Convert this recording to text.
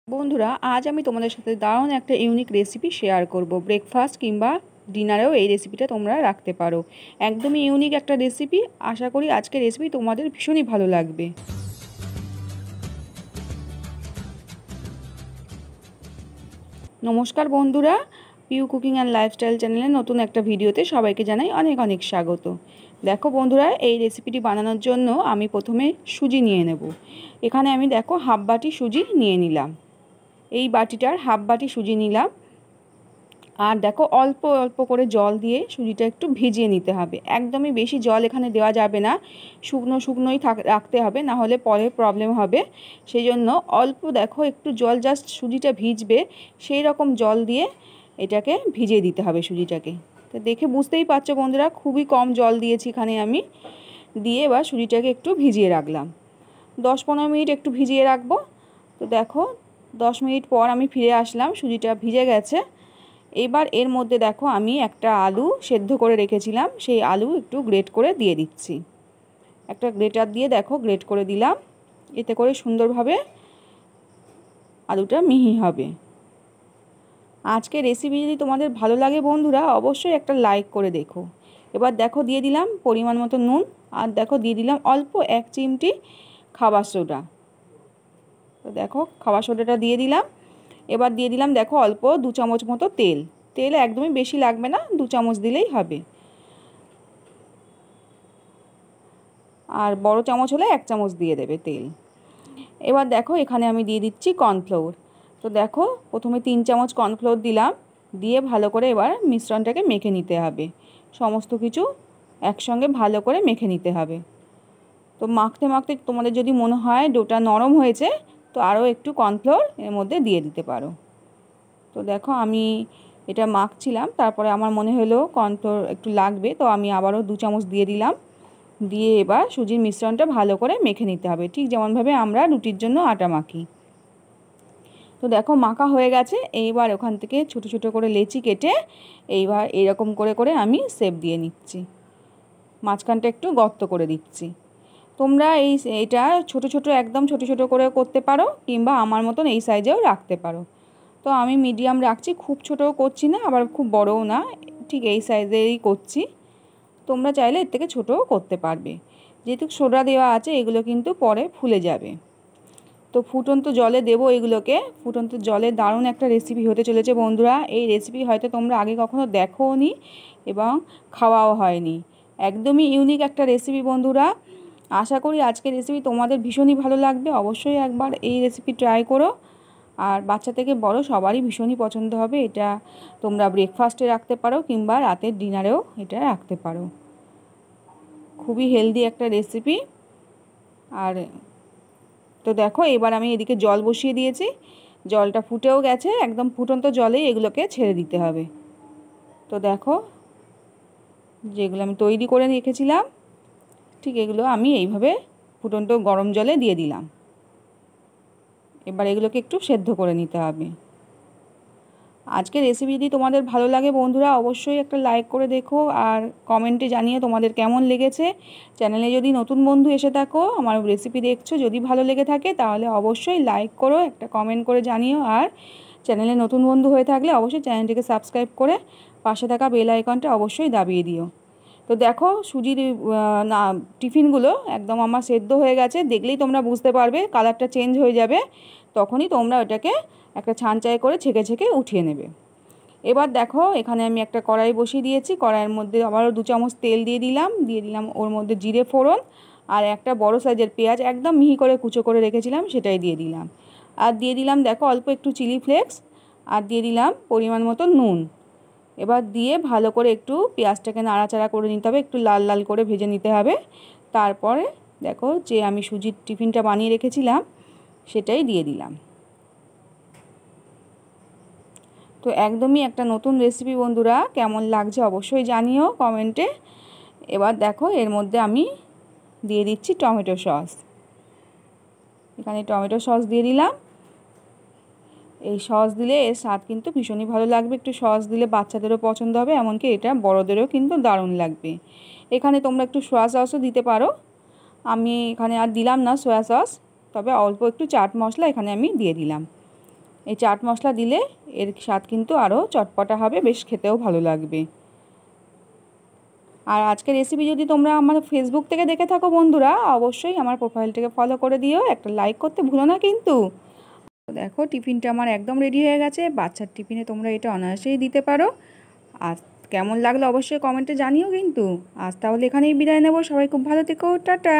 বন্ধুরা, আজ আমি তোমাদের সাথে দারুণ একটা ইউনিক রেসিপি শেয়ার করব। ব্রেকফাস্ট কিংবা ডিনারেও এই রেসিপিটা তোমরা রাখতে পারো। একদমই ইউনিক একটা রেসিপি। আশা করি আজকের রেসিপি তোমাদের ভীষণই ভালো লাগবে। নমস্কার বন্ধুরা, পিউ কুকিং অ্যান্ড লাইফস্টাইল চ্যানেলে নতুন একটা ভিডিওতে সবাইকে জানাই অনেক অনেক স্বাগত। দেখো বন্ধুরা, এই রেসিপিটি বানানোর জন্য আমি প্রথমে সুজি নিয়ে নেব। এখানে আমি দেখো হাফ বাটি সুজি নিয়ে নিলাম। এই বাটিটার হাফ বাটি সুজি নিলাম। আর দেখো অল্প অল্প করে জল দিয়ে সুজিটা একটু ভিজিয়ে নিতে হবে। একদমই বেশি জল এখানে দেওয়া যাবে না, শুকনো শুকনোই রাখতে হবে, না হলে পরে প্রবলেম হবে। সেই জন্য অল্প দেখো একটু জল, জাস্ট সুজিটা ভিজবে সেই রকম জল দিয়ে এটাকে ভিজিয়ে দিতে হবে সুজিটাকে। তো দেখে বুঝতেই পারছো বন্ধুরা, খুবই কম জল দিয়েছি এখানে আমি। দিয়ে এবার সুজিটাকে একটু ভিজিয়ে রাখলাম। 10-15 মিনিট একটু ভিজিয়ে রাখবো। তো দেখো 10 মিনিট পর আমি ফিরে আসলাম, সুজিটা ভিজে গেছে। এবার এর মধ্যে দেখো আমি একটা আলু সেদ্ধ করে রেখেছিলাম, সেই আলু একটু গ্রেট করে দিয়ে দিচ্ছি। একটা গ্রেটার দিয়ে দেখো গ্রেট করে দিলাম, এতে করে সুন্দরভাবে আলুটা মিহি হবে। আজকে রেসিপি যদি তোমাদের ভালো লাগে বন্ধুরা, অবশ্যই একটা লাইক করে দেখো। এবার দেখো দিয়ে দিলাম পরিমাণ মতো নুন, আর দেখো দিয়ে দিলাম অল্প 1 চিমটি খাবার সোডা। তো দেখো খাবার সোডাটা দিয়ে দিলাম। এবার দিয়ে দিলাম দেখো অল্প 2 চামচ মতো তেল। তেল একদমই বেশি লাগবে না, 2 চামচ দিলেই হবে। আর বড় চামচ হলে 1 চামচ দিয়ে দেবে তেল। এবার দেখো এখানে আমি দিয়ে দিচ্ছি কর্নফ্লাওয়ার। তো দেখো প্রথমে 3 চামচ কর্নফ্লাওয়ার দিলাম, দিয়ে ভালো করে এবার মিশ্রণটাকে মেখে নিতে হবে। সমস্ত কিছু একসঙ্গে ভালো করে মেখে নিতে হবে। তো মাখতে মাখতে তোমাদের যদি মনে হয় ডোটা নরম হয়েছে, তো আরও একটু কর্নফ্লাওয়ার এর মধ্যে দিয়ে দিতে পারো। তো দেখো আমি এটা মাখছিলাম, তারপরে আমার মনে হলো কর্নফ্লাওয়ার একটু লাগবে, তো আমি আবারও 2 চামচ দিয়ে দিলাম। দিয়ে এবার সুজির মিশ্রণটা ভালো করে মেখে নিতে হবে, ঠিক যেমনভাবে আমরা রুটির জন্য আটা মাখি। তো দেখো মাখা হয়ে গেছে। এইবার ওখান থেকে ছোট ছোট করে লেচি কেটে এইবার এরকম করে করে আমি শেপ দিয়ে নিচ্ছি। মাঝখানটা একটু গর্ত করে দিচ্ছি। তোমরা এইটা ছোট ছোট একদম ছোট ছোট করে করতে পারো, কিংবা আমার মতন এই সাইজেও রাখতে পারো। তো আমি মিডিয়াম রাখছি, খুব ছোটও করছি না, আবার খুব বড়ও না, ঠিক এই সাইজেরই করছি। তোমরা চাইলে এর থেকে ছোটও করতে পারবে। যেহেতু সোডা দেওয়া আছে, এগুলো কিন্তু পরে ফুলে যাবে। তো ফুটন্ত জলে দেবো এগুলোকে। ফুটন্ত জলে দারুণ একটা রেসিপি হতে চলেছে বন্ধুরা। এই রেসিপি হয়তো তোমরা আগে কখনো দেখোনি এবং খাওয়াও হয়নি। একদমই ইউনিক একটা রেসিপি বন্ধুরা। আশা করি আজকের রেসিপি তোমাদের ভীষণই ভালো লাগবে। অবশ্যই একবার এই রেসিপি ট্রাই করো। আর বাচ্চা থেকে বড় সবারই ভীষণই পছন্দ হবে। এটা তোমরা ব্রেকফাস্টে রাখতে পারো, কিংবা রাতের ডিনারেও এটা রাখতে পারো। খুবই হেলদি একটা রেসিপি। আর তো দেখো এবার আমি এদিকে জল বসিয়ে দিয়েছি, জলটা ফুটেও গেছে। একদম ফুটন্ত জলেই এগুলোকে ছেড়ে দিতে হবে। তো দেখো যেগুলো আমি তৈরি করে রেখেছিলাম, ঠিক এগুলো আমি এইভাবে ফুটন্ত গরম জলে দিয়ে দিলাম। এবার এগুলোকে একটু সেদ্ধ করে নিতে হবে। আজকের রেসিপি যদি তোমাদের ভালো লাগে বন্ধুরা, অবশ্যই একটা লাইক করে দেখো, আর কমেন্টে জানিয়ে তোমাদের কেমন লেগেছে। চ্যানেলে যদি নতুন বন্ধু এসে থাকো, আমার রেসিপি দেখছো, যদি ভালো লেগে থাকে তাহলে অবশ্যই লাইক করো, একটা কমেন্ট করে জানিও। আর চ্যানেলে নতুন বন্ধু হয়ে থাকলে অবশ্যই চ্যানেলটিকে সাবস্ক্রাইব করে পাশে থাকা বেল আইকনটা অবশ্যই দাবিয়ে দিও। তো দেখো সুজির না টিফিনগুলো একদম আমার সেদ্ধ হয়ে গেছে। দেখলেই তোমরা বুঝতে পারবে, কালারটা চেঞ্জ হয়ে যাবে। তখনই তোমরা ওটাকে একটা ছাঁচায় করে ছেঁকে ছেঁকে উঠিয়ে নেবে। এবার দেখো এখানে আমি একটা কড়াই বসিয়ে দিয়েছি। কড়াইয়ের মধ্যে আবারও 2 চামচ তেল দিয়ে দিলাম ওর মধ্যে জিরে ফোড়ন, আর একটা বড় সাইজের পেঁয়াজ একদম মিহি করে কুচো করে রেখেছিলাম, সেটাই দিয়ে দিলাম। আর দিয়ে দিলাম দেখো অল্প একটু চিলি ফ্লেক্স, আর দিয়ে দিলাম পরিমাণ মতো নুন। এবার দিয়ে ভালো করে একটু পেঁয়াজটাকে নাড়াচাড়া করে নিতে হবে, একটু লাল লাল করে ভেজে নিতে হবে। তারপরে দেখো যে আমি সুজির টিফিনটা বানিয়ে রেখেছিলাম সেটাই দিয়ে দিলাম। তো একদমই একটা নতুন রেসিপি বন্ধুরা, কেমন লাগছে অবশ্যই জানিও কমেন্টে। এবার দেখো এর মধ্যে আমি দিয়ে দিচ্ছি টমেটো সস। এখানে টমেটো সস দিয়ে দিলাম। এই সস দিলে এর স্বাদ কিন্তু ভীষণই ভালো লাগবে। একটু সস দিলে বাচ্চাদেরও পছন্দ হবে, এমনকি এটা বড়োদেরও কিন্তু দারুণ লাগবে। এখানে তোমরা একটু সয়া সসও দিতে পারো। আমি এখানে আর দিলাম না সয়া সস, তবে অল্প একটু চাট মশলা এখানে আমি দিয়ে দিলাম। এই চাট মশলা দিলে এর স্বাদ কিন্তু আরও চটপটা হবে, বেশ খেতেও ভালো লাগবে। আর আজকের রেসিপি যদি তোমরা আমার ফেসবুক থেকে দেখে থাকো বন্ধুরা, অবশ্যই আমার প্রোফাইলটাকে ফলো করে দিও, একটা লাইক করতে ভুলো না কিন্তু। দেখো টিফিনটা আমার একদম রেডি হয়ে গেছে। বাচ্চার টিফিনে তোমরা এটা অনায়াসেই দিতে পারো। আর কেমন লাগলো অবশ্যই কমেন্টে জানিও কিন্তু। আজ তাহলে এখানেই বিদায় নেব। সবাই খুব ভালো থেকো, টাটা।